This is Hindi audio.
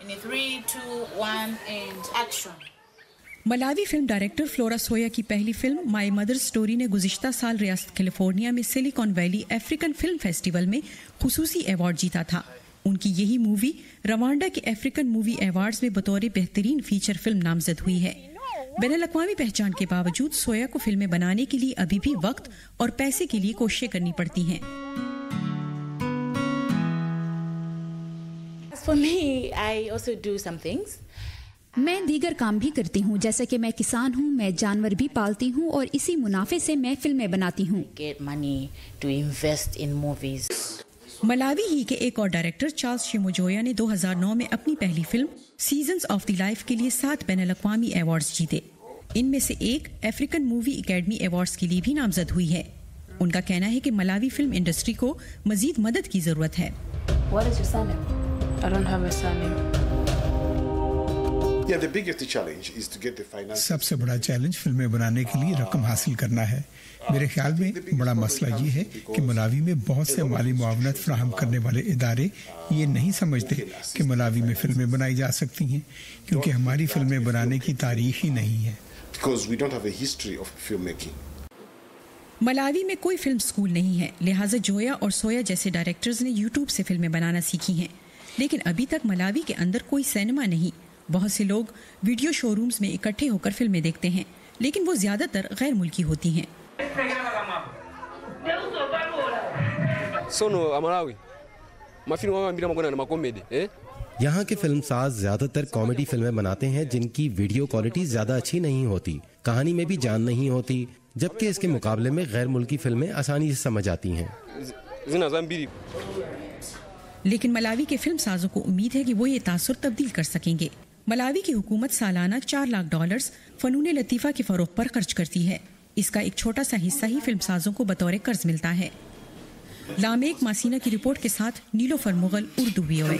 3, 2, 1 and action. Malawi film director Flora Soya की पहली फिल्म माई मदर स्टोरी ने गुज़िश्ता साल रियासत कैलिफोर्निया में silicon valley African film festival में खुसूसी अवार्ड जीता था। उनकी यही मूवी रवांडा के अफ्रीकन मूवी अवार्ड्स में बतौर बेहतरीन फीचर फिल्म नामजद हुई है। बैनुल-अक़वामी पहचान के बावजूद सोया को फिल्में बनाने के लिए अभी भी वक्त और पैसे के लिए कोशिशें करनी पड़ती हैं। For me, I also do some things. मैं दीगर काम भी करती हूँ, जैसे कि मैं किसान हूँ, मैं जानवर भी पालती हूँ और इसी मुनाफे से मैं फिल्में बनाती हूँ। Get money to invest in movies. Malawi ही के एक और डायरेक्टर चार्ल्स शिमोजोया ने 2009 में अपनी पहली film seasons of the life के लिए 7 बैनुल-अक़वामी अवार्ड्स जीते। इनमें से एक अफ्रीकन मूवी एकेडमी अवार्ड्स के लिए भी नामजद हुई है। उनका कहना है कि मलावी फिल्म इंडस्ट्री को मजीद मदद की जरूरत है। What is your surname? I don't have a surname. Yeah, the biggest challenge is to get the finance. सबसे बड़ा चैलेंज फिल्में बनाने के लिए रकम हासिल करना है। मेरे ख्याल में बड़ा मसला ये है कि मलावी में बहुत से माली मुआवनत फराहम करने वाले इदारे ये नहीं समझते कि मलावी में फिल्में बनाई जा सकती हैं, क्योंकि हमारी फिल्में बनाने की तारीख ही नहीं है। Because we don't have a history of filmmaking. Malawi में कोई फिल्म स्कूल नहीं है, लिहाजा जोया और सोया जैसे डायरेक्टर्स ने यूट्यूब से फिल्में बनाना सीखी हैं। लेकिन अभी तक मलावी के अंदर कोई सिनेमा नहीं। बहुत से लोग वीडियो शोरूम्स में इकट्ठे होकर फिल्में देखते हैं, लेकिन वो ज्यादातर गैर मुल्की होती हैं। यहाँ के फिल्मसाज ज्यादातर कॉमेडी फिल्में बनाते हैं जिनकी वीडियो क्वालिटी ज्यादा अच्छी नहीं होती, कहानी में भी जान नहीं होती, जबकि इसके मुकाबले में गैर मुल्की फिल्में आसानी से समझ आती हैं। लेकिन मलावी के फिल्म साजों को उम्मीद है कि वो ये तासुर तब्दील कर सकेंगे। मलावी की हुकूमत सालाना $4 लाख फनून लतीफ़ा के फरोग पर खर्च करती है। इसका एक छोटा सा हिस्सा ही फिल्म साजों को बतौर कर्ज मिलता है। लामेक मासीना की रिपोर्ट के साथ नीलोफर मुगल, उर्दू VOA।